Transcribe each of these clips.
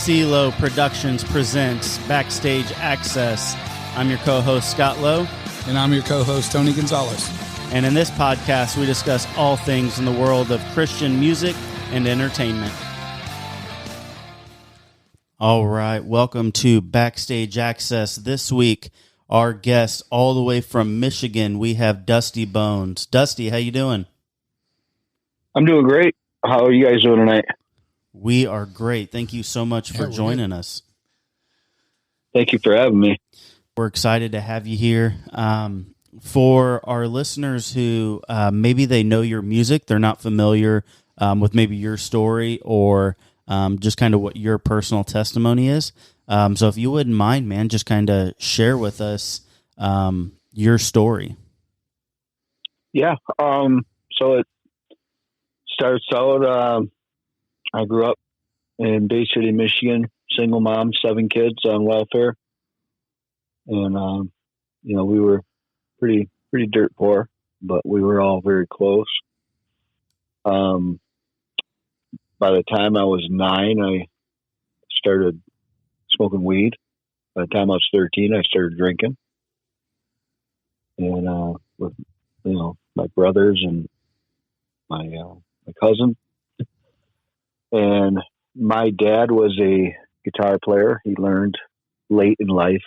CeeLo Productions presents Backstage Access. I'm your co-host, Scott Lowe. And I'm your co-host, Tony Gonzalez. And in this podcast, we discuss all things in the world of Christian music and entertainment. All right, welcome to Backstage Access. This week, our guest all the way from Michigan, we have Dusty Bonez. Dusty, how you doing? I'm doing great. How are you guys doing tonight? We are great. Thank you so much for joining us. Thank you for having me. We're excited to have you here. For our listeners who maybe they know your music, they're not familiar with maybe your story or just kind of what your personal testimony is. So if you wouldn't mind, man, just kind of share with us your story. Yeah. So it starts out, I grew up in Bay City, Michigan, single mom, 7 kids on welfare. And, we were pretty dirt poor, but we were all very close. By the time I was 9, I started smoking weed. By the time I was 13, I started drinking. And with, my brothers and my cousin. And my dad was a guitar player. He learned late in life.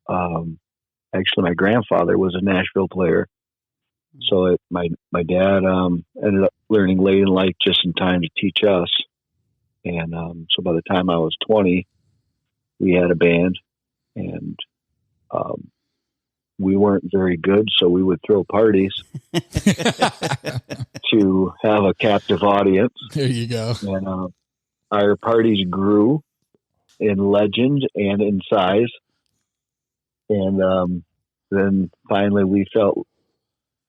Actually, my grandfather was a Nashville player. So my dad ended up learning late in life just in time to teach us. And so by the time I was 20, we had a band. And we weren't very good, so we would throw parties to have a captive audience. There you go. And our parties grew in legend and in size. And then finally we felt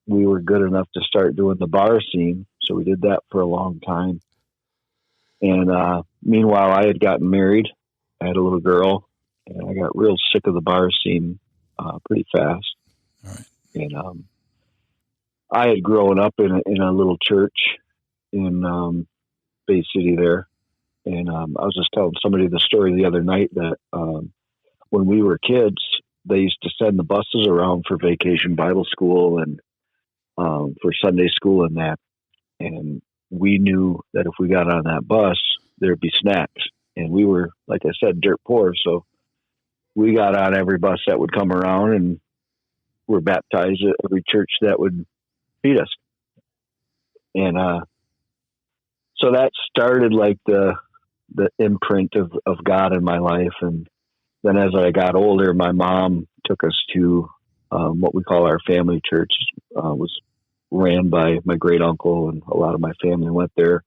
we were good enough to start doing the bar scene. So we did that for a long time. And meanwhile, I had gotten married. I had a little girl, and I got real sick of the bar scene pretty fast. All right. And I had grown up in a little church in Bay City there. And I was just telling somebody the story the other night that when we were kids, they used to send the buses around for vacation Bible school and for Sunday school and that. And we knew that if we got on that bus, there'd be snacks. And we were, like I said, dirt poor. So we got on every bus that would come around and were baptized at every church that would feed us. And so that started like the imprint of God in my life. And then as I got older, my mom took us to what we call our family church. Was ran by my great uncle, and a lot of my family went there.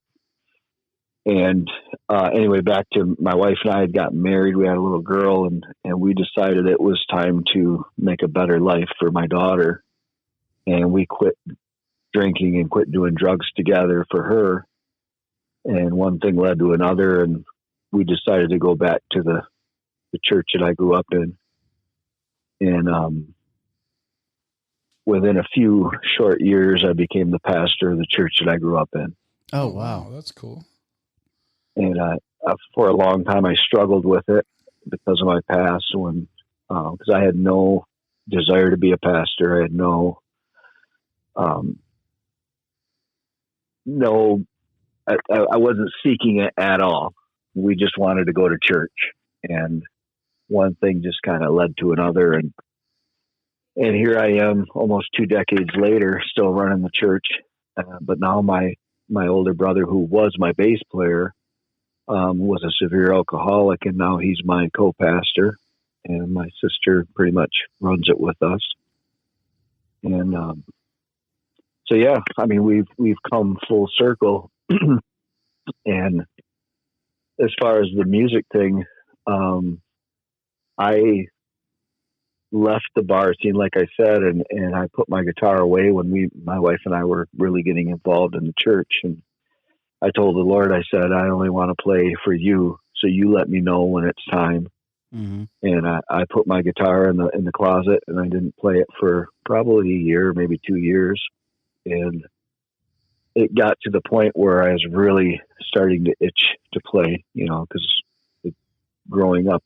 And anyway, back to my wife and I had gotten married. We had a little girl, and we decided it was time to make a better life for my daughter. And we quit drinking and quit doing drugs together for her. And one thing led to another, and we decided to go back to the church that I grew up in. And within a few short years, I became the pastor of the church that I grew up in. Oh, wow. That's cool. And for a long time, I struggled with it because of my past, because I had no desire to be a pastor. I had I wasn't seeking it at all. We just wanted to go to church, and one thing just kind of led to another. And here I am almost 2 decades later, still running the church. But now my older brother, who was my bass player, was a severe alcoholic, and now he's my co-pastor, and my sister pretty much runs it with us. And so, yeah, I mean, we've come full circle. And as far as the music thing, I left the bar scene, like I said, and I put my guitar away when my wife and I were really getting involved in the church. And I told the Lord, I said, I only want to play for you, so you let me know when it's time. Mm-hmm. And I put my guitar in the closet, and I didn't play it for probably a year, maybe 2 years. And it got to the point where I was really starting to itch to play, because growing up.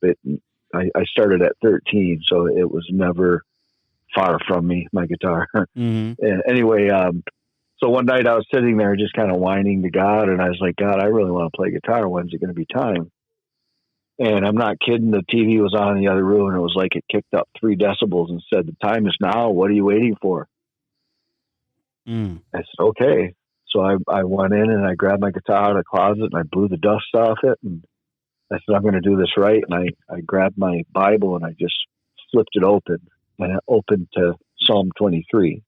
I started at 13, so it was never far from me, my guitar. Mm-hmm. And anyway, so one night I was sitting there just kind of whining to God, and I was like, God, I really want to play guitar. When's it going to be time? And I'm not kidding. The TV was on in the other room, and it was like it kicked up 3 decibels and said, the time is now. What are you waiting for? Mm. I said, okay. So I went in and I grabbed my guitar out of the closet and I blew the dust off it. And I said, I'm going to do this right. And I grabbed my Bible and I just flipped it open, and it opened to Psalm 23.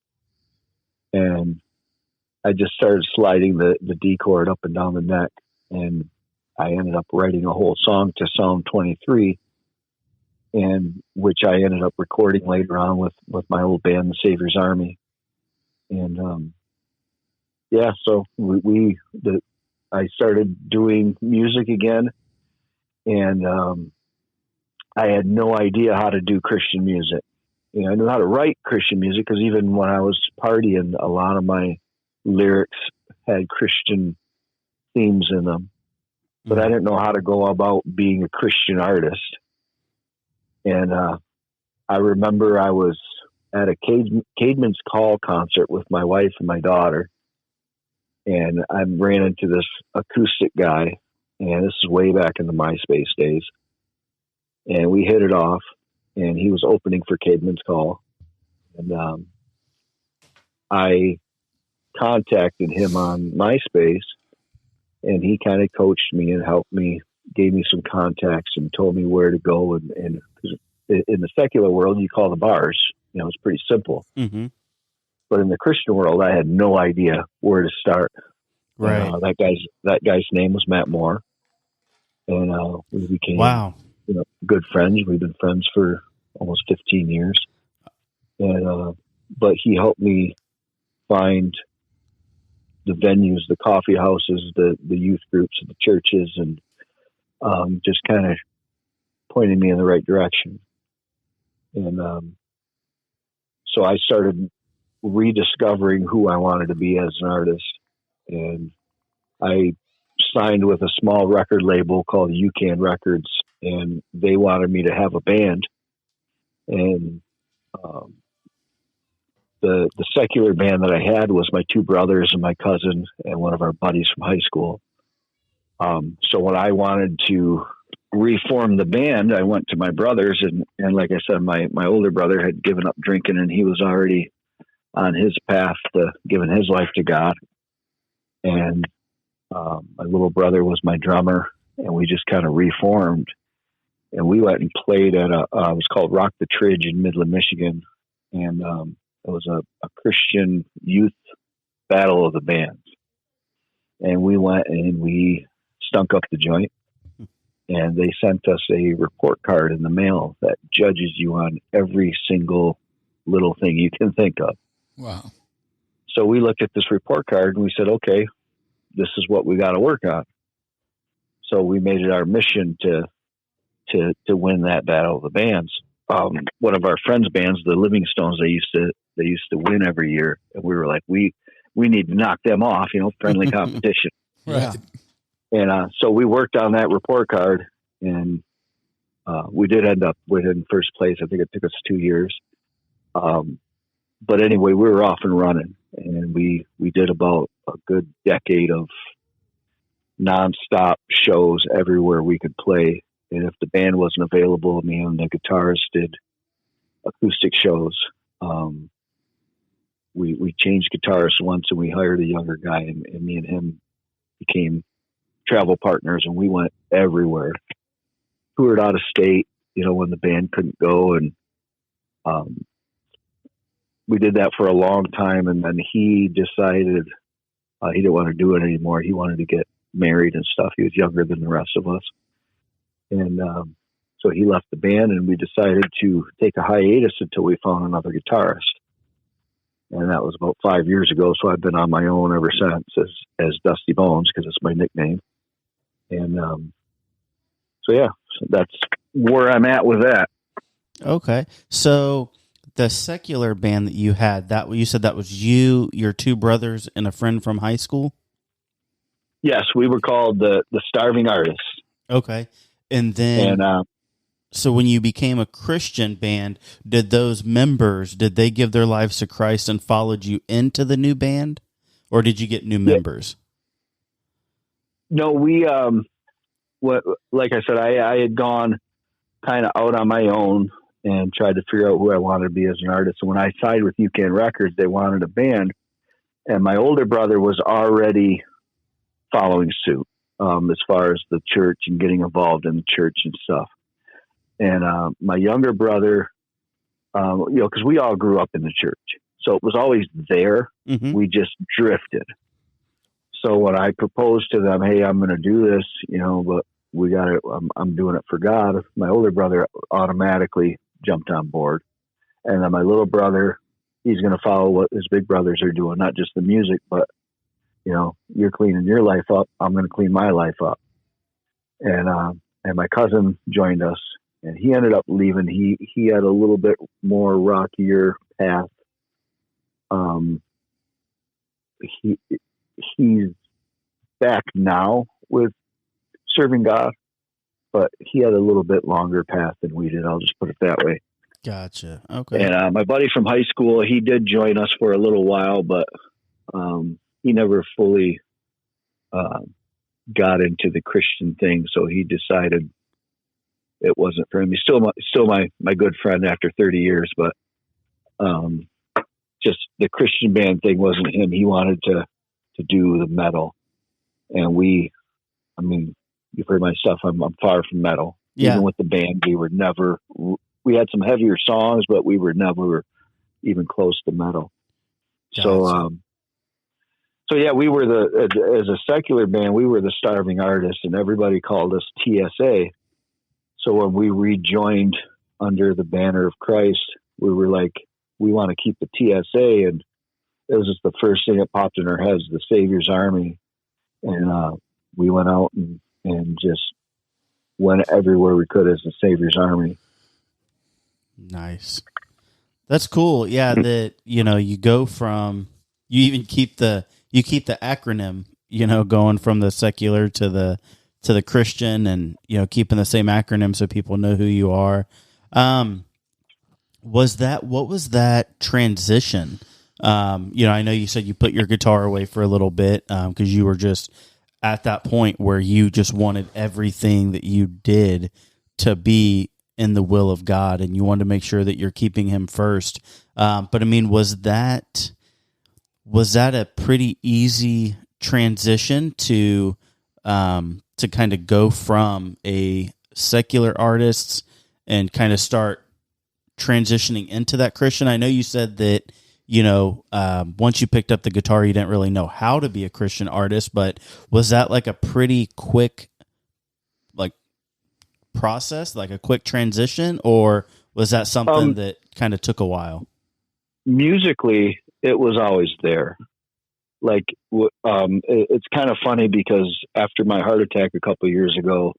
And I just started sliding the D chord up and down the neck. And I ended up writing a whole song to Psalm 23, and which I ended up recording later on with my old band, the Savior's Army. And, so I started doing music again, and I had no idea how to do Christian music. You know, I knew how to write Christian music because even when I was partying, a lot of my lyrics had Christian themes in them, but I didn't know how to go about being a Christian artist. And I remember I was at a Caedmon's Call concert with my wife and my daughter, and I ran into this acoustic guy, and this is way back in the MySpace days, and we hit it off, and he was opening for Caedmon's Call, and I contacted him on MySpace, and he kind of coached me and helped me, gave me some contacts and told me where to go. And in the secular world, you call the bars. You know, it's pretty simple. Mm-hmm. But in the Christian world, I had no idea where to start. Right. That guy's name was Matt Moore, and we became good friends. We've been friends for almost 15 years, and but he helped me find the venues, the coffee houses, the youth groups, the churches, and just kind of pointed me in the right direction. And so I started rediscovering who I wanted to be as an artist. And I signed with a small record label called UCAN Records, and they wanted me to have a band. And the secular band that I had was my 2 brothers and my cousin and one of our buddies from high school. So when I wanted to reform the band, I went to my brothers, and like I said, my older brother had given up drinking, and he was already on his path to giving his life to God. And my little brother was my drummer, and we just kind of reformed. And we went and played at it was called Rock the Tridge in Midland, Michigan. And it was a Christian youth battle of the bands. And we went and we stunk up the joint. And they sent us a report card in the mail that judges you on every single little thing you can think of. Wow. So we looked at this report card and we said, okay, this is what we got to work on. So we made it our mission to win that battle of the bands. One of our friends' bands, the Living Stones, they used to win every year, and we were like, we need to knock them off, friendly competition. Right. And so we worked on that report card, and we did end up winning first place. I think it took us 2 years. But anyway, we were off and running, and we did about a good decade of nonstop shows everywhere we could play. And if the band wasn't available, me and the guitarist did acoustic shows. We changed guitarists once, and we hired a younger guy, and me and him became travel partners, and we went everywhere. Toured out of state, when the band couldn't go, and we did that for a long time. And then he decided he didn't want to do it anymore. He wanted to get married and stuff. He was younger than the rest of us. And so he left the band, and we decided to take a hiatus until we found another guitarist. And that was about 5 years ago. So I've been on my own ever since as Dusty Bonez, because it's my nickname. And so that's where I'm at with that. Okay. So the secular band that you had, that you said that was you, your 2 brothers, and a friend from high school? Yes, we were called the Starving Artists. Okay. And then, so when you became a Christian band, did those members, did they give their lives to Christ and followed you into the new band, or did you get new members? No, we, like I said, I had gone kind of out on my own and tried to figure out who I wanted to be as an artist. And when I signed with UCAN Records, they wanted a band, and my older brother was already following suit, as far as the church and getting involved in the church and stuff. And my younger brother, because we all grew up in the church, so it was always there. Mm-hmm. We just drifted. So when I proposed to them, hey, I'm going to do this, but we got it. I'm doing it for God. My older brother automatically jumped on board. And then my little brother, he's going to follow what his big brothers are doing, not just the music, but, you're cleaning your life up. I'm going to clean my life up. And my cousin joined us, and he ended up leaving. He had a little bit more rockier path. He's back now with serving God, but he had a little bit longer path than we did. I'll just put it that way. Gotcha. Okay. And my buddy from high school, he did join us for a little while, but he never fully got into the Christian thing, so he decided it wasn't for him. He's still my good friend after 30 years, but just the Christian band thing wasn't him. He wanted to do the metal, and you've heard my stuff. I'm far from metal. Yeah. Even with the band, we had some heavier songs, but we were never even close to metal. Gotcha. So yeah, we were as a secular band, we were the starving artists, and everybody called us TSA. So when we rejoined under the banner of Christ, we were like, we want to keep the TSA, and it was just the first thing that popped in our heads, the Savior's Army. And we went out and just went everywhere we could as the Savior's Army. Nice. That's cool. Yeah, that you go from, you even keep the acronym, going from the secular to the Christian, and keeping the same acronym so people know who you are. What was that transition? I know you said you put your guitar away for a little bit because you were just at that point where you just wanted everything that you did to be in the will of God, and you wanted to make sure that you're keeping Him first. But was that a pretty easy transition to kind of go from a secular artist and kind of start transitioning into that Christian? I know you said that, once you picked up the guitar, you didn't really know how to be a Christian artist, but was that like a pretty quick, process, like a quick transition, or was that something that kind of took a while? Musically, it was always there. It's kind of funny because after my heart attack a couple of years ago,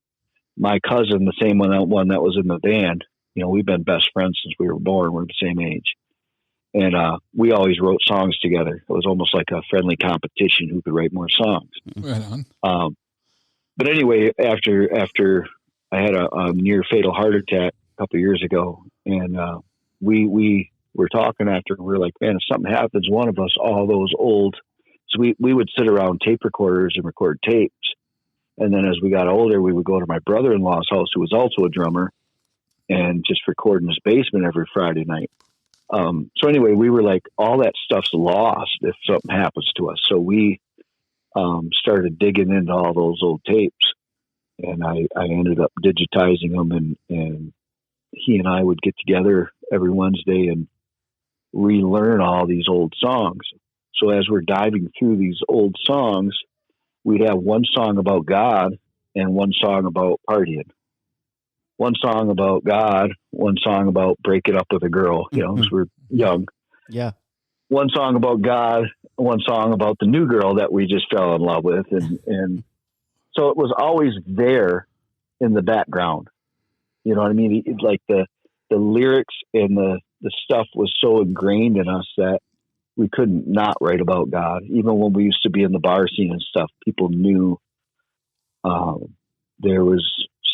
my cousin, the same one that was in the band, we've been best friends since we were born. We're the same age. And we always wrote songs together. It was almost like a friendly competition who could write more songs. Right on. But anyway, after I had a near fatal heart attack a couple of years ago, and we were talking after, and we were like, man, if something happens, one of us, all those old, so we would sit around tape recorders and record tapes. And then as we got older, we would go to my brother-in-law's house, who was also a drummer, and just record in his basement every Friday night. So anyway, we were like, all that stuff's lost if something happens to us. So we started digging into all those old tapes, and I ended up digitizing them, and he and I would get together every Wednesday and relearn all these old songs. So as we're diving through these old songs, we'd have one song about God and one song about partying. One song about God, one song about breaking up with a girl, because we're young. Yeah. One song about God, one song about the new girl that we just fell in love with. And so it was always there in the background. You know what I mean? Like the lyrics and the stuff was so ingrained in us that we couldn't not write about God. Even when we used to be in the bar scene and stuff, people knew there was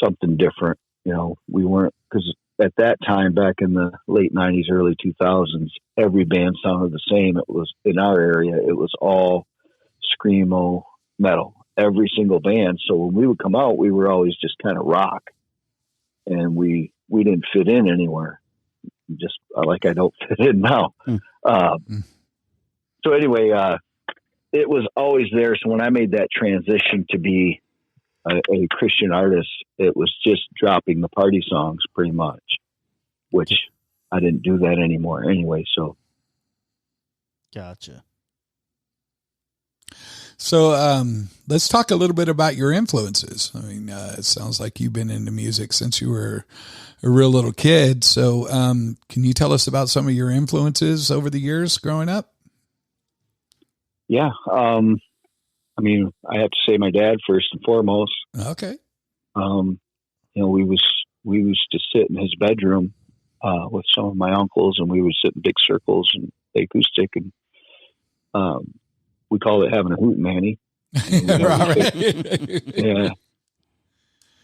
something different. We weren't, because at that time, back in the late 90s, early 2000s, every band sounded the same. It was, in our area, it was all screamo metal, every single band. So when we would come out, we were always just kind of rock, and we didn't fit in anywhere. Just like I don't fit in now. So anyway, it was always there. So when I made that transition to be a Christian artist, it was just dropping the party songs pretty much, which I didn't do that anymore anyway. So. Gotcha. So let's talk a little bit about your influences. I mean, it sounds like you've been into music since you were a real little kid. So can you tell us about some of your influences over the years growing up? Yeah. I mean, I have to say my dad first and foremost. Okay. We used to sit in his bedroom with some of my uncles, and we would sit in big circles and play acoustic, and we call it having a hoot manny. Yeah.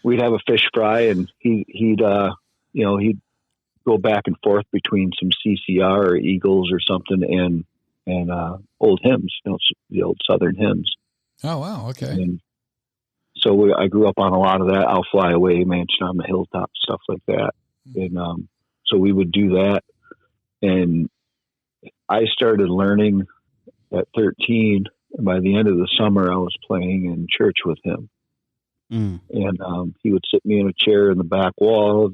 We'd have a fish fry, and he'd go back and forth between some CCR or Eagles or something and old hymns, the old Southern hymns. Oh, wow. Okay. And so I grew up on a lot of that. I'll Fly Away, Mansion on the Hilltop, stuff like that. And so we would do that. And I started learning at 13. And by the end of the summer, I was playing in church with him. And he would sit me in a chair in the back wall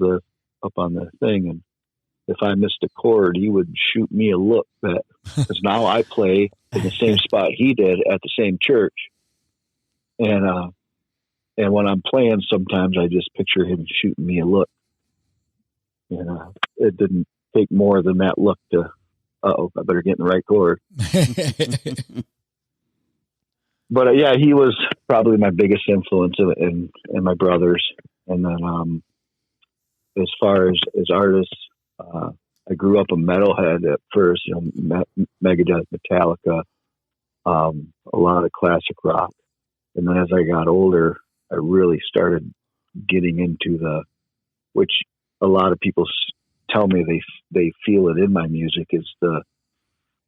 up on the thing. And if I missed a chord, he would shoot me a look, because now I play in the same spot he did at the same church. And when I'm playing, sometimes I just picture him shooting me a look. And it didn't take more than that look to, I better get in the right chord. But yeah, he was probably my biggest influence in my brothers. And then as far as artists, I grew up a metalhead at first, Megadeth, Metallica, a lot of classic rock. And then as I got older, I really started getting into which a lot of people tell me they feel it in my music, is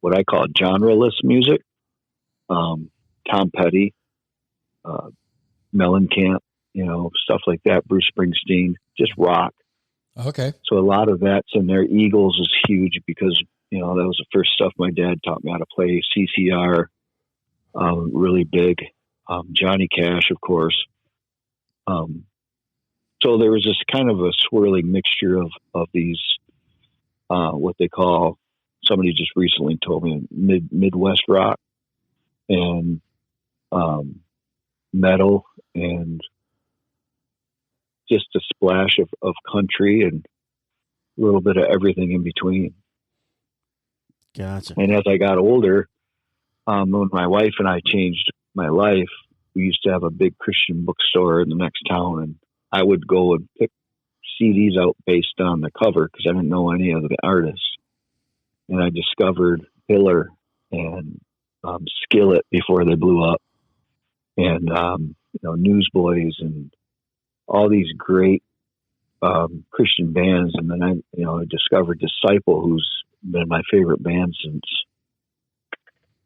what I call genreless music. Tom Petty, Mellencamp, stuff like that, Bruce Springsteen, just rock. Okay. So a lot of that's in there. Eagles is huge because, that was the first stuff my dad taught me how to play. CCR, really big. Johnny Cash, of course. So there was this kind of a swirling mixture of these, what they call, somebody just recently told me, Midwest rock and metal, and just a splash of country and a little bit of everything in between. Gotcha. And as I got older, when my wife and I changed my life, we used to have a big Christian bookstore in the next town, and I would go and pick CDs out based on the cover because I didn't know any of the artists. And I discovered Hiller and Skillet before they blew up, and Newsboys, and all these great Christian bands. And then I discovered Disciple, who's been my favorite band since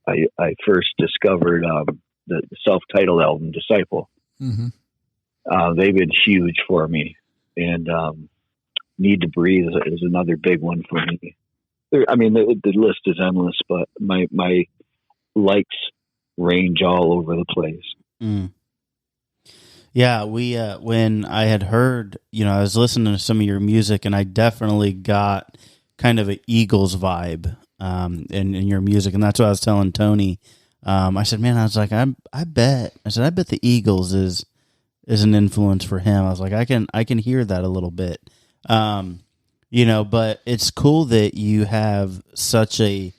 I first discovered the self-titled album, Disciple. Mm-hmm. They've been huge for me, and Need to Breathe is another big one for me. The list is endless, but my likes range all over the place. Yeah, we when I had heard, I was listening to some of your music, and I definitely got kind of an Eagles vibe in your music, and that's what I was telling Tony. I said, man, I was like, I bet the Eagles is an influence for him. I was like, I can hear that a little bit, but it's cool that you have such a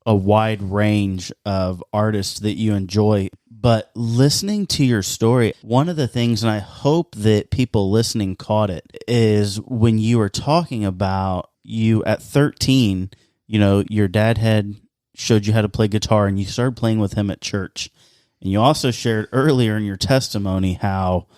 wide range of artists that you enjoy. But listening to your story, one of the things, and I hope that people listening caught it, is when you were talking about you at 13, your dad had showed you how to play guitar, and you started playing with him at church. And you also shared earlier in your testimony how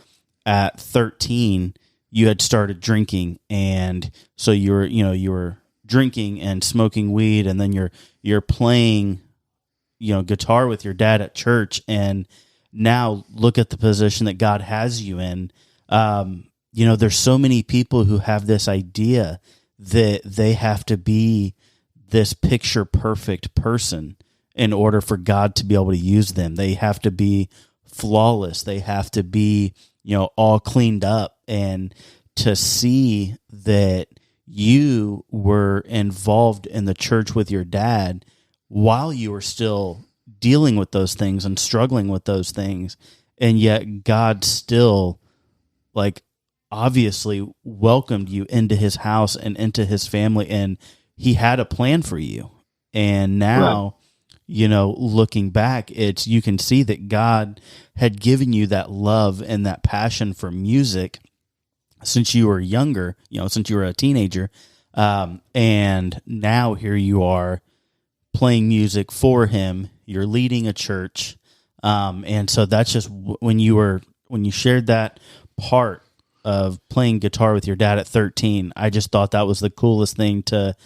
at 13 you had started drinking, and so you were drinking and smoking weed, and then you're playing guitar with your dad at church, and now look at the position that God has you in. There's so many people who have this idea that they have to be this picture perfect person in order for God to be able to use them. They have to be flawless. They have to be, all cleaned up. And to see that you were involved in the church with your dad while you were still dealing with those things and struggling with those things, and yet God still, obviously welcomed you into his house and into his family, and he had a plan for you. And now, looking back, you can see that God had given you that love and that passion for music since you were younger, since you were a teenager. And now here you are playing music for him. You're leading a church. And so that's just when you shared that part of playing guitar with your dad at 13, I just thought that was the coolest thing, to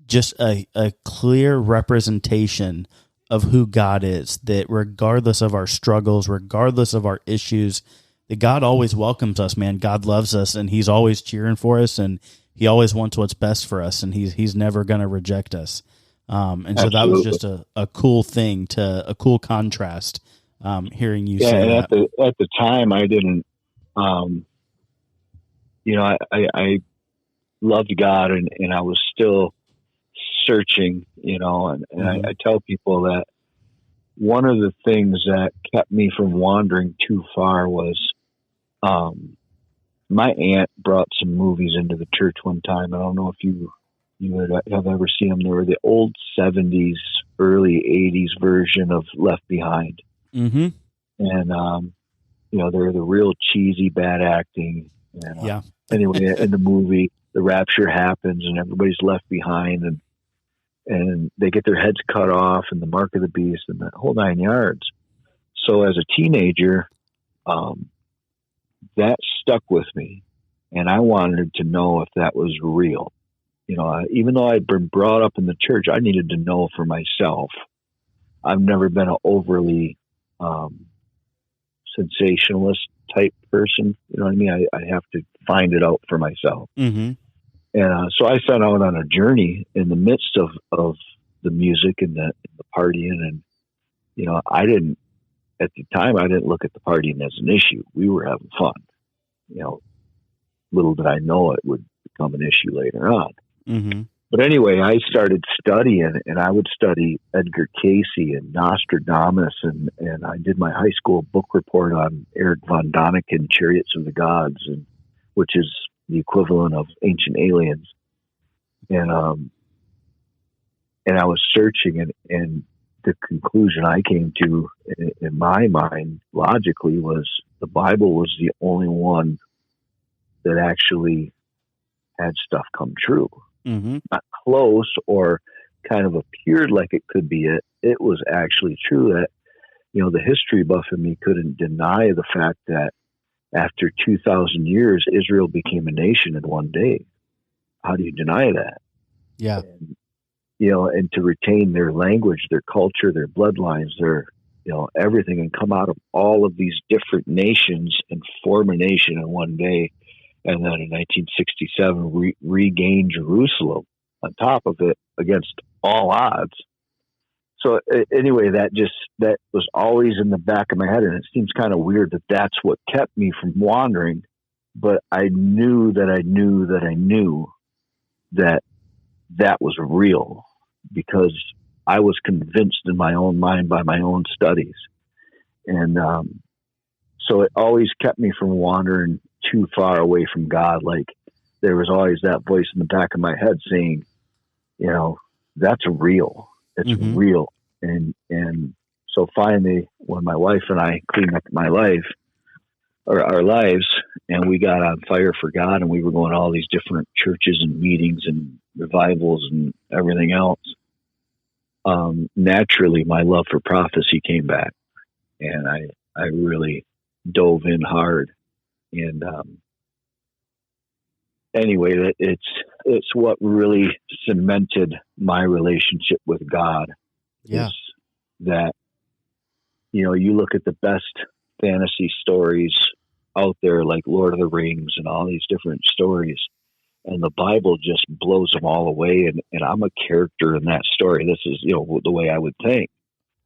just a clear representation of who God is, that regardless of our struggles, regardless of our issues, that God always welcomes us, man. God loves us, and he's always cheering for us, and he always wants what's best for us, and he's never going to reject us. And so that was just a cool thing, a cool contrast, hearing you say that. At the time, I didn't, I loved God, and I was still searching, and I tell people that one of the things that kept me from wandering too far was, my aunt brought some movies into the church one time. I don't know if you would have ever seen them. They were the old 70s, early 80s version of Left Behind. Mm-hmm. And, they're the real cheesy, bad acting. And, anyway, in the movie, the rapture happens and everybody's left behind, and they get their heads cut off, and the mark of the beast, and the whole 9 yards. So as a teenager, that stuck with me, and I wanted to know if that was real. Even though I'd been brought up in the church, I needed to know for myself. I've never been an overly sensationalist type person. You know what I mean? I have to find it out for myself. Mm-hmm. And so I set out on a journey in the midst of the music and the partying. And, at the time, I didn't look at the partying as an issue. We were having fun. Little did I know it would become an issue later on. Mm-hmm. But anyway, I started studying, and I would study Edgar Cayce and Nostradamus, and I did my high school book report on Eric von Däniken, Chariots of the Gods, which is the equivalent of Ancient Aliens. And I was searching, and the conclusion I came to in my mind logically was the Bible was the only one that actually had stuff come true. Mm-hmm. Not close or kind of appeared like it could be it. It was actually true that, the history buff in me couldn't deny the fact that after 2,000 years, Israel became a nation in one day. How do you deny that? Yeah. And, and to retain their language, their culture, their bloodlines, their, everything, and come out of all of these different nations and form a nation in one day. And then in 1967, regain Jerusalem on top of it against all odds. So anyway, that was always in the back of my head. And it seems kind of weird that that's what kept me from wandering. But I knew that I knew that I knew that that was real, because I was convinced in my own mind by my own studies. And so it always kept me from wandering too far away from God. Like, there was always that voice in the back of my head saying, that's real. It's mm-hmm. real. And so finally, when my wife and I cleaned up our lives, and we got on fire for God, and we were going to all these different churches and meetings and revivals and everything else, naturally my love for prophecy came back, and I really dove in hard. And anyway, it's what really cemented my relationship with God. Yeah. Is that, you look at the best fantasy stories out there, like Lord of the Rings and all these different stories, and the Bible just blows them all away. And I'm a character in that story. This is, the way I would think.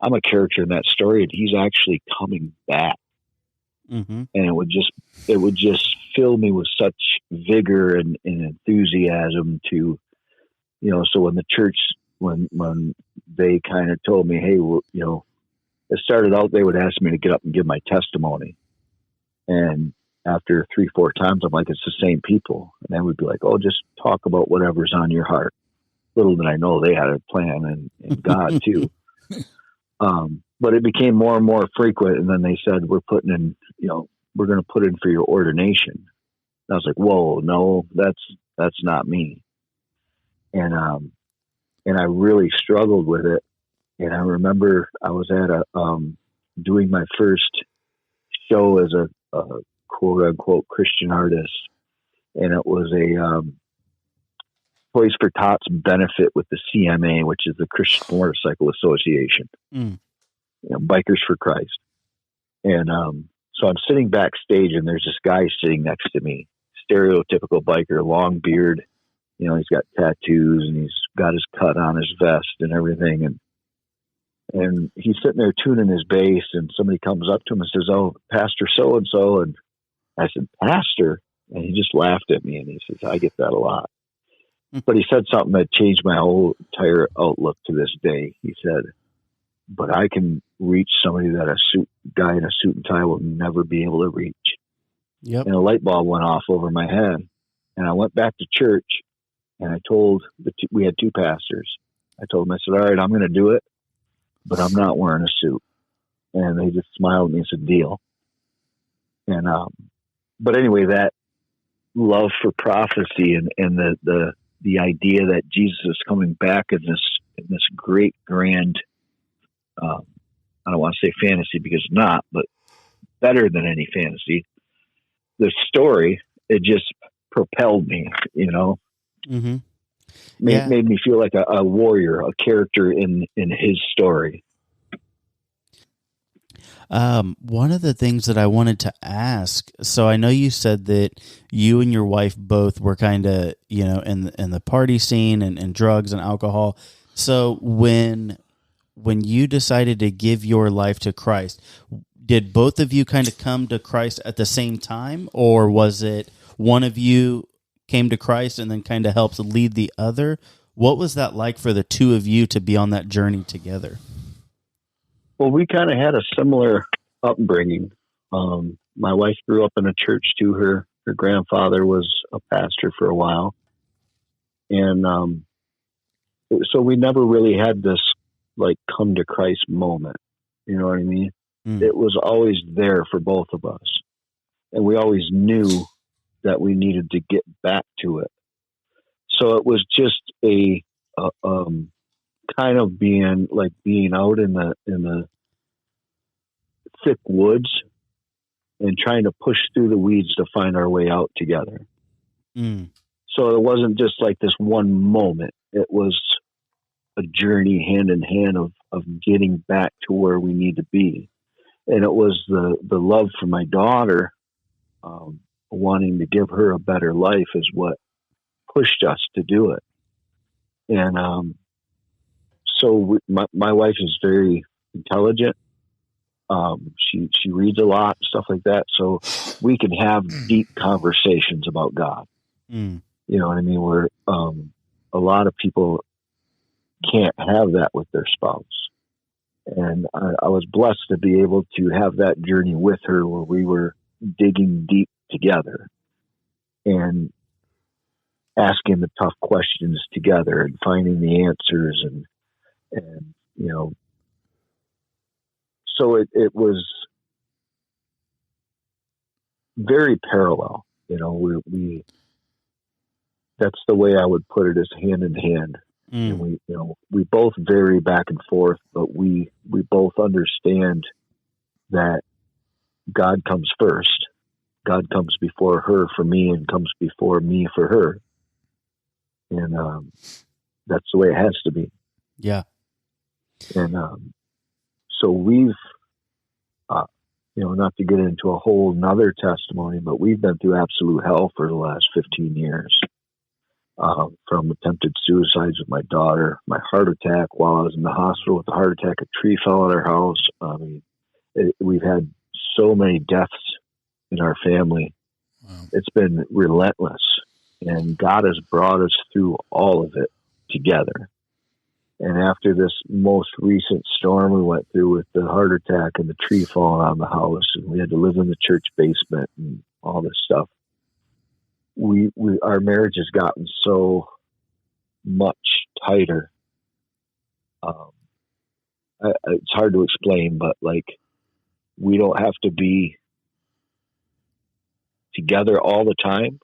I'm a character in that story, and he's actually coming back. Mm-hmm. And it would just fill me with such vigor and enthusiasm to, so when the church, when they kind of told me, hey, it started out, they would ask me to get up and give my testimony. And after 3-4 times, I'm like, it's the same people. And they would be like, oh, just talk about whatever's on your heart. Little did I know they had a plan, and God too. But it became more and more frequent. And then they said, we're putting in, we're going to put in for your ordination. And I was like, whoa, no, that's not me. And I really struggled with it. And I remember I was at doing my first show as a quote unquote Christian artist. And it was a Toys for Tots benefit with the CMA, which is the Christian Motorcycle Association. Bikers for Christ. And so I'm sitting backstage, and there's this guy sitting next to me, stereotypical biker, long beard. He's got tattoos, and he's got his cut on his vest and everything. And he's sitting there tuning his bass, and somebody comes up to him and says, oh, Pastor so-and-so. And I said, Pastor? And he just laughed at me, and he says, I get that a lot. But he said something that changed my whole entire outlook to this day. He said, but I can reach somebody that a guy in a suit and tie will never be able to reach. Yep. And a light bulb went off over my head. And I went back to church, and I told we had 2 pastors. I told them, I said, all right, I'm going to do it, but I'm not wearing a suit. And they just smiled at me and said, deal. And, but anyway, that love for prophecy and the idea that Jesus is coming back in this great, grand, I don't want to say fantasy because it's not, but better than any fantasy. The story, it just propelled me, Mm-hmm. Made me feel like a warrior, a character in his story. One of the things that I wanted to ask, so I know you said that you and your wife both were kind of, in the party scene and drugs and alcohol. So when you decided to give your life to Christ, did both of you kind of come to Christ at the same time, or was it one of you came to Christ and then kind of helps lead the other? What was that like for the two of you to be on that journey together? Well, we kind of had a similar upbringing. My wife grew up in a church too. Her grandfather was a pastor for a while. And so we never really had this like come to Christ moment. You know what I mean? It was always there for both of us. And we always knew that we needed to get back to it. So it was just a kind of being out in the thick woods and trying to push through the weeds to find our way out together. So it wasn't just like this one moment. It was a journey hand in hand of getting back to where we need to be. And it was the love for my daughter, wanting to give her a better life is what pushed us to do it. And so my wife is very intelligent. She reads a lot, stuff like that. So we can have deep conversations about God. You know what I mean? Where a lot of people can't have that with their spouse. And I was blessed to be able to have that journey with her where we were digging deep together and asking the tough questions together and finding the answers and so it was very parallel. We that's the way I would put it, is hand in hand. And we both vary back and forth, but we both understand that God comes first, God comes before her for me and comes before me for her. And that's the way it has to be. Yeah. And so we've, not to get into a whole nother testimony, but we've been through absolute hell for the last 15 years. From attempted suicides with my daughter, my heart attack while I was in the hospital with a heart attack, a tree fell at our house. I mean, we've had so many deaths in our family. Wow. It's been relentless, and God has brought us through all of it together. And after this most recent storm we went through with the heart attack and the tree falling on the house, and we had to live in the church basement and all this stuff, our marriage has gotten so much tighter. It's hard to explain, but like, we don't have to be together all the time,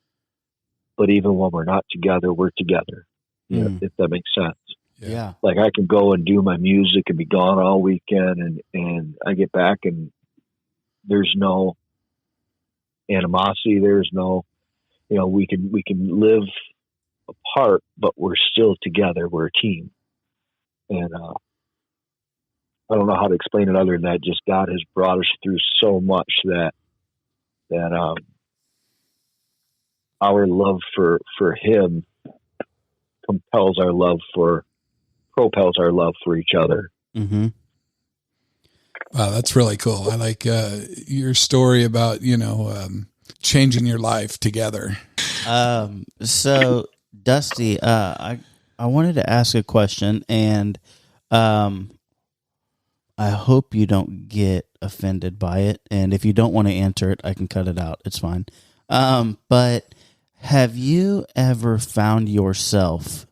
but even when we're not together, we're together. If that makes sense. Yeah. Like, I can go and do my music and be gone all weekend, and I get back and there's no animosity. There's no, we can live apart, but we're still together. We're a team. And I don't know how to explain it other than that. Just God has brought us through so much that our love for him propels our love for each other. Mm-hmm. Wow, that's really cool. I like your story about, changing your life together. So Dusty, I wanted to ask a question, and I hope you don't get offended by it. And if you don't want to answer it, I can cut it out. It's fine. But have you ever found yourself,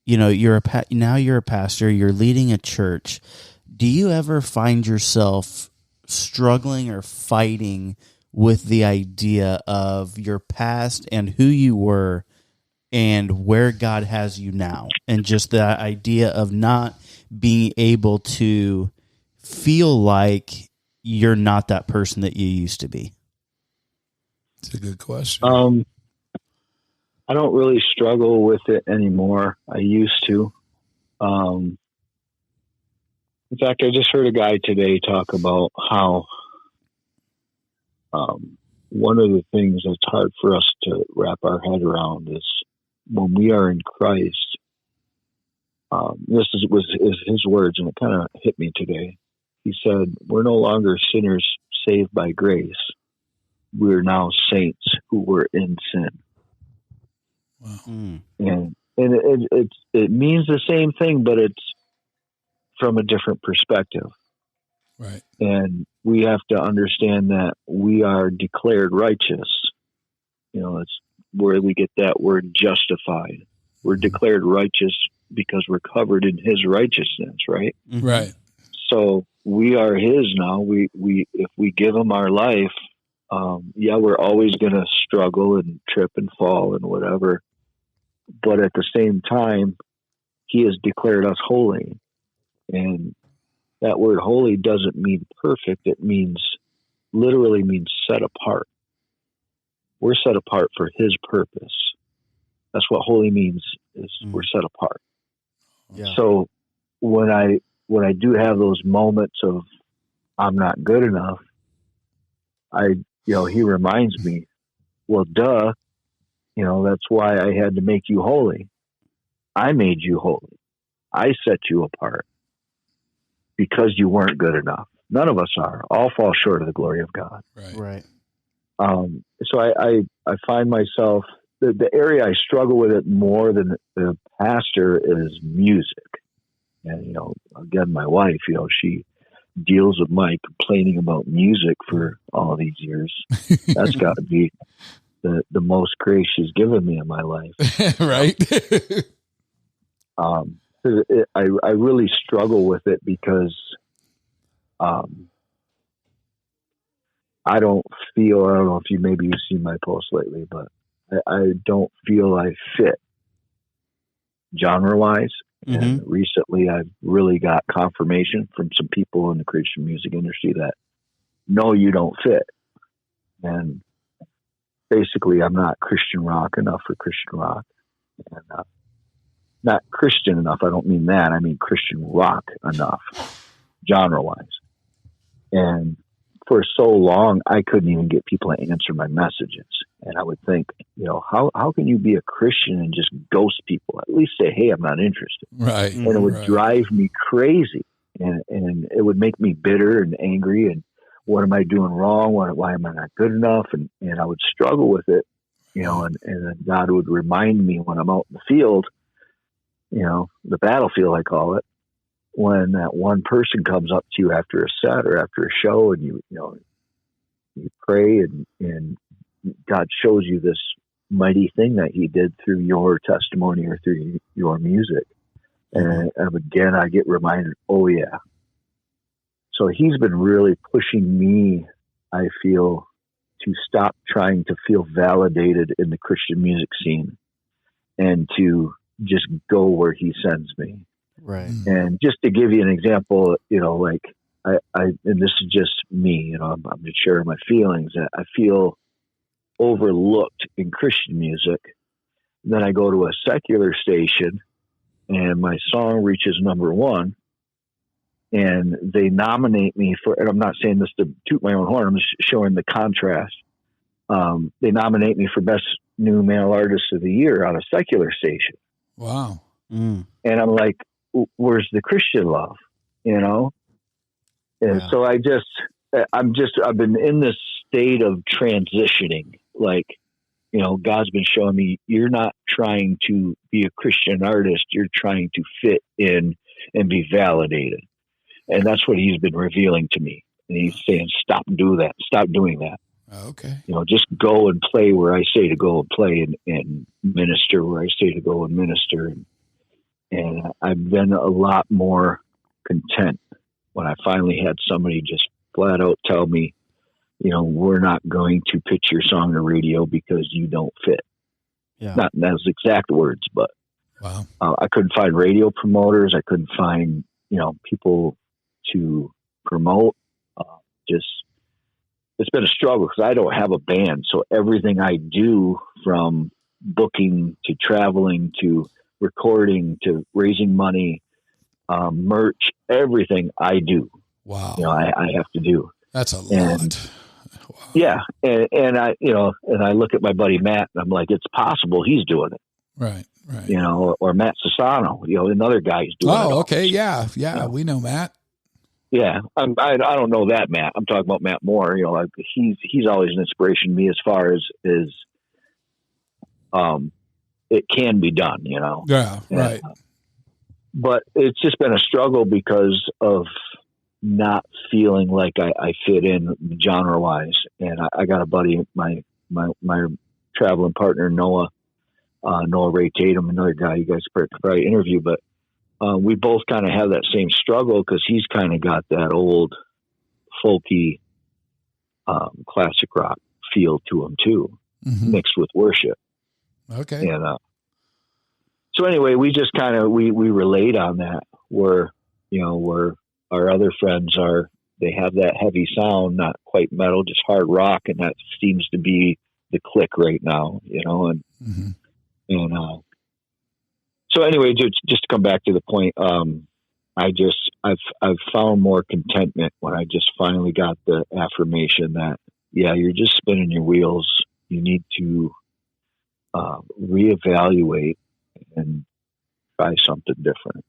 you're a pastor, you're leading a church. Do you ever find yourself struggling or fighting with the idea of your past and who you were and where God has you now, and just the idea of not being able to feel like you're not that person that you used to be? It's a good question. I don't really struggle with it anymore. I used to. In fact, I just heard a guy today talk about how one of the things that's hard for us to wrap our head around is when we are in Christ. This was his words, and it kind of hit me today. He said, "We're no longer sinners saved by grace. We're now saints who were in sin." Wow. And it means the same thing, but it's from a different perspective. Right. And we have to understand that we are declared righteous. It's where we get that word justified. We're declared righteous because we're covered in his righteousness, right? Mm-hmm. Right. So we are his now. We if we give him our life, we're always going to struggle and trip and fall and whatever. But at the same time, he has declared us holy. And that word holy doesn't mean perfect. It literally means set apart. We're set apart for his purpose. That's what holy means, is we're set apart. Yeah. So when I do have those moments of I'm not good enough, he reminds me, well, duh, that's why I had to make you holy. I made you holy. I set you apart because you weren't good enough. None of us are. All fall short of the glory of God. Right. So I find myself, the area I struggle with it more than the pastor is music. And, again, my wife, she deals with my complaining about music for all these years. That's got to be the most grace she's given me in my life. Right. I really struggle with it because I don't know if you've seen my posts lately, but I don't feel I fit genre-wise. Mm-hmm. And recently I've really got confirmation from some people in the Christian music industry that, no, you don't fit. And basically I'm not Christian rock enough for Christian rock, and not Christian enough. I don't mean that. I mean Christian rock enough, genre-wise. And for so long, I couldn't even get people to answer my messages. And I would think, how can you be a Christian and just ghost people? At least say, hey, I'm not interested. Right. And it would drive me crazy. And it would make me bitter and angry. And what am I doing wrong? Why am I not good enough? And I would struggle with it, and then God would remind me when I'm out in the field, the battlefield, I call it, when that one person comes up to you after a set or after a show, and you pray and God shows you this mighty thing that he did through your testimony or through your music. And again, I get reminded, oh yeah. So he's been really pushing me, I feel, to stop trying to feel validated in the Christian music scene and to just go where he sends me. Right. And just to give you an example, like I and this is just me, I'm just sharing my feelings. I feel overlooked in Christian music. Then I go to a secular station and my song reaches number one and they nominate me for, and I'm not saying this to toot my own horn, I'm just showing the contrast. They nominate me for best new male artist of the year on a secular station. Wow. And I'm like, where's the Christian love, And Yeah. so I've been in this state of transitioning. Like, God's been showing me, you're not trying to be a Christian artist. You're trying to fit in and be validated. And that's what he's been revealing to me. And he's saying, stop doing that. Okay. Just go and play where I say to go and play and minister where I say to go and minister. And I've been a lot more content when I finally had somebody just flat out tell me, we're not going to pitch your song to radio because you don't fit. Yeah. Not those exact words, but wow. I couldn't find radio promoters. I couldn't find, people to promote. It's been a struggle because I don't have a band. So everything I do, from booking to traveling to recording to raising money, merch, everything I do. Wow. I have to do. That's a lot. Wow. Yeah. And I, and I look at my buddy Matt and I'm like, it's possible he's doing it. Right. Right. Or Matt Sassano, another guy who's doing it. Oh, okay. Yeah. Yeah. We know Matt. Yeah. I don't know that Matt. I'm talking about Matt Moore. Like he's always an inspiration to me as far as it can be done, Yeah. Right. But it's just been a struggle because of not feeling like I fit in genre wise. And I got a buddy, my traveling partner, Noah Ray Tatum, another guy you guys could probably interview, but we both kind of have that same struggle because he's kind of got that old folky classic rock feel to him too, mixed with worship. Okay. And so anyway, we just kind of we relate on that where where our other friends they have that heavy sound, not quite metal, just hard rock, and that seems to be the click right now, and so anyway, just to come back to the point, I've found more contentment when I just finally got the affirmation that, yeah, you're just spinning your wheels. You need to reevaluate and try something different.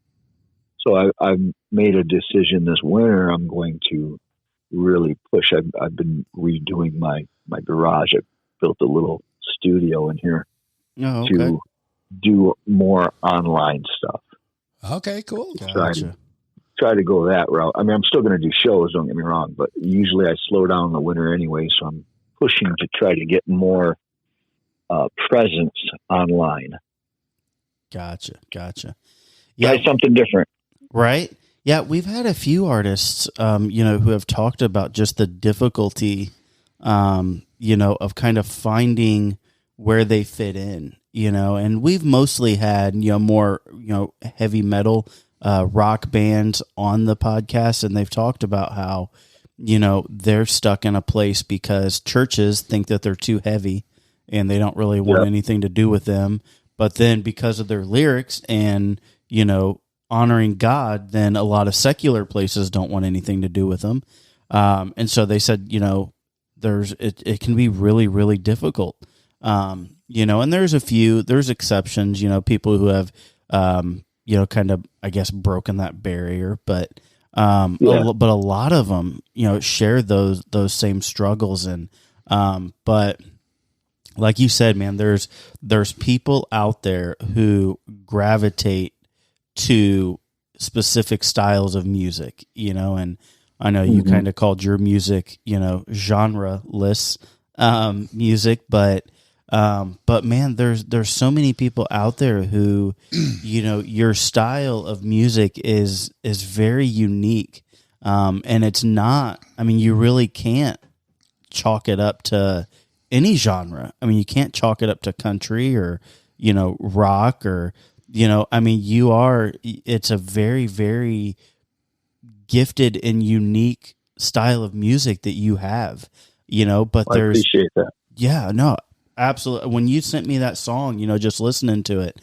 So I've made a decision this winter. I'm going to really push. I've been redoing my garage. I built a little studio in here to do more online stuff. Okay, cool. Gotcha. Try to go that route. I mean, I'm still going to do shows, don't get me wrong, but usually I slow down in the winter anyway, so I'm pushing to try to get more presence online. Gotcha. Yeah, something different. Right. Yeah, we've had a few artists, who have talked about just the difficulty, of kind of finding where they fit in, and we've mostly had, more, heavy metal, rock bands on the podcast. And they've talked about how, they're stuck in a place because churches think that they're too heavy and they don't really want anything to do with them. But then because of their lyrics and, honoring God, then a lot of secular places don't want anything to do with them. And so they said, it can be really, really difficult. And there's exceptions, people who have, kind of, I guess, broken that barrier, but a lot of them, share those same struggles. And, but like you said, man, there's people out there who gravitate to specific styles of music, and I know you kind of called your music, genre-less, music, but man, there's so many people out there who, your style of music is very unique. And it's not, you really can't chalk it up to any genre. You can't chalk it up to country or, rock or, it's a very, very gifted and unique style of music that you have, but I appreciate that. Yeah, no, absolutely. When you sent me that song, just listening to it,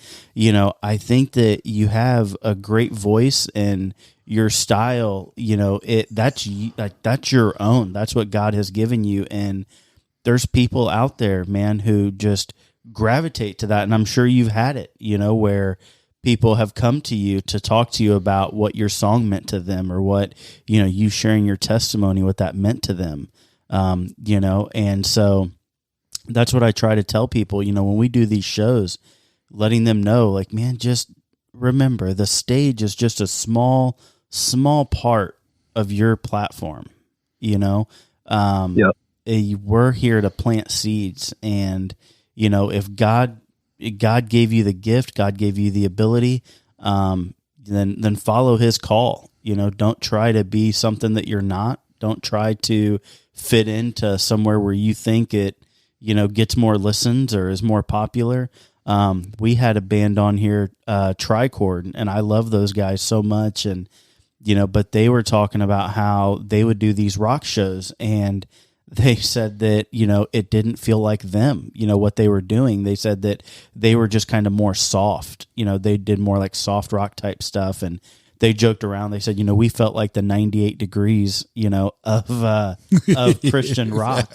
I think that you have a great voice and your style, that's your own. That's what God has given you. And there's people out there, man, who just gravitate to that. And I'm sure you've had it, where people have come to you to talk to you about what your song meant to them or what, you sharing your testimony, what that meant to them. And so that's what I try to tell people, when we do these shows, letting them know, like, man, just remember the stage is just a small part of your platform, we're here to plant seeds. And, if God gave you the gift, God gave you the ability, then follow his call. Don't try to be something that you're not. Don't try to fit into somewhere where you think it, gets more listens or is more popular. We had a band on here, Tricord, and I love those guys so much. And, but they were talking about how they would do these rock shows, and they said that, it didn't feel like them, what they were doing. They said that they were just kind of more soft, they did more like soft rock type stuff. And they joked around. They said, we felt like the 98 Degrees, of Christian rock,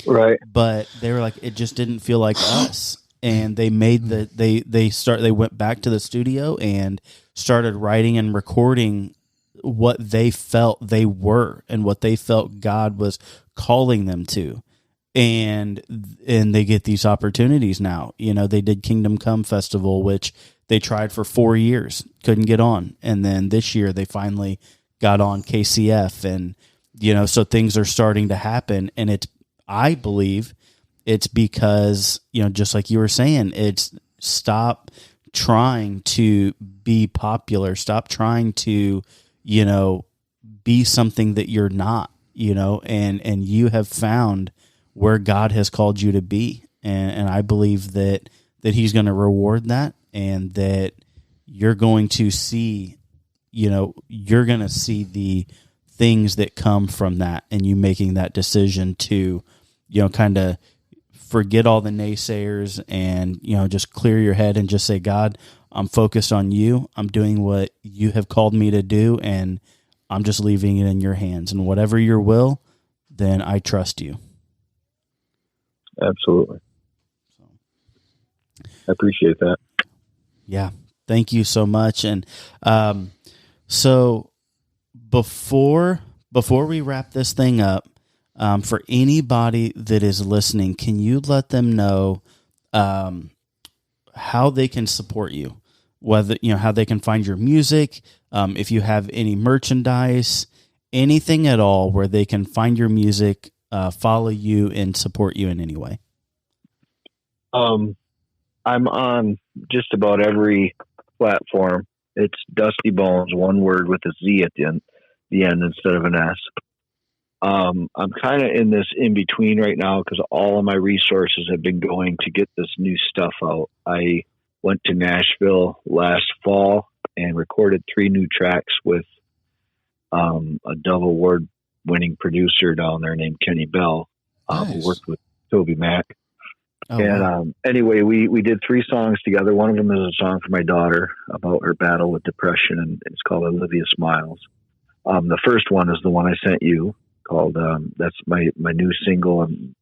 Right. But they were like, it just didn't feel like us. And they made they went back to the studio and started writing and recording what they felt they were and what they felt God was calling them to. And they get these opportunities now. They did Kingdom Come Festival, which they tried for 4 years, couldn't get on. And then this year they finally got on KCF. And, so things are starting to happen. And I believe it's because, just like you were saying, it's stop trying to be popular. Stop trying to, be something that you're not, and you have found where God has called you to be. And I believe that he's going to reward that, and that you're going to see, the things that come from that, and you making that decision to, kind of forget all the naysayers and, just clear your head and just say, God, I'm focused on you. I'm doing what you have called me to do, and I'm just leaving it in your hands. And whatever your will, then I trust you. Absolutely. I appreciate that. Yeah. Thank you so much. And so before we wrap this thing up, for anybody that is listening, can you let them know how they can support you? Whether, how they can find your music, if you have any merchandise, anything at all where they can find your music, follow you, and support you in any way. I'm on just about every platform. It's Dusty Bonez, one word with a Z at the end instead of an S. I'm kind of in this in between right now because all of my resources have been going to get this new stuff out. I went to Nashville last fall and recorded 3 new tracks with a Dove Award winning producer down there named Kenny Bell, Nice. who worked with Toby Mac. Oh, And wow. anyway, we did 3 songs together. One of them is a song for my daughter about her battle with depression, and it's called Olivia Smiles. The first one is the one I sent you, called that's my new single. I'm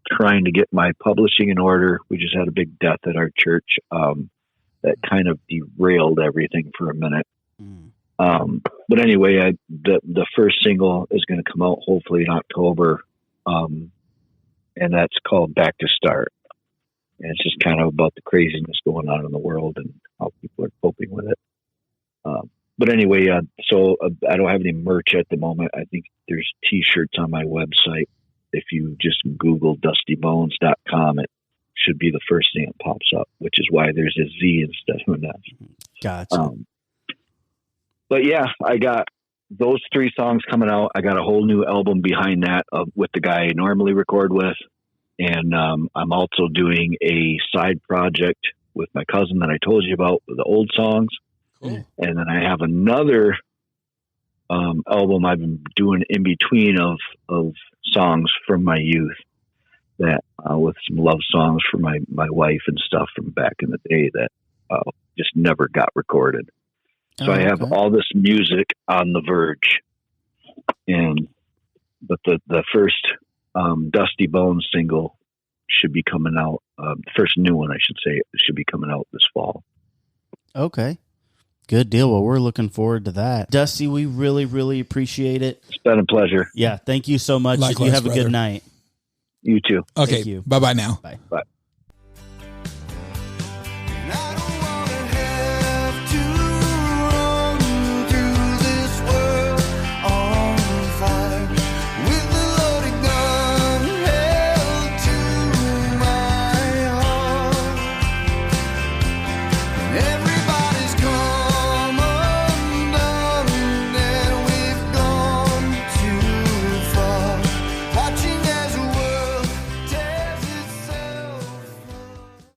trying to get my publishing in order. We just had a big death at our church that kind of derailed everything for a minute. Mm. But anyway, the first single is going to come out hopefully in October, and that's called Back to Start. And it's just kind of about the craziness going on in the world and how people are coping with it. But anyway, so I don't have any merch at the moment. I think there's T-shirts on my website. If you just Google dustybonez.com, it should be the first thing that pops up, which is why there's a Z instead of an F. Gotcha. But yeah, I got those 3 songs coming out. I got a whole new album behind that with the guy I normally record with. And I'm also doing a side project with my cousin that I told you about, the old songs. Cool. And then I have another album I've been doing in between of songs from my youth, that with some love songs for my wife and stuff from back in the day that just never got recorded. So I have all this music on the verge, but the first Dusty Bonez single should be coming out. The first new one, I should say, should be coming out this fall. Okay. Good deal. Well, we're looking forward to that. Dusty, we really, really appreciate it. It's been a pleasure. Yeah. Thank you so much. Likewise, you have a brother. good night. You too. Okay. Thank you. Bye-bye now. Bye. Bye.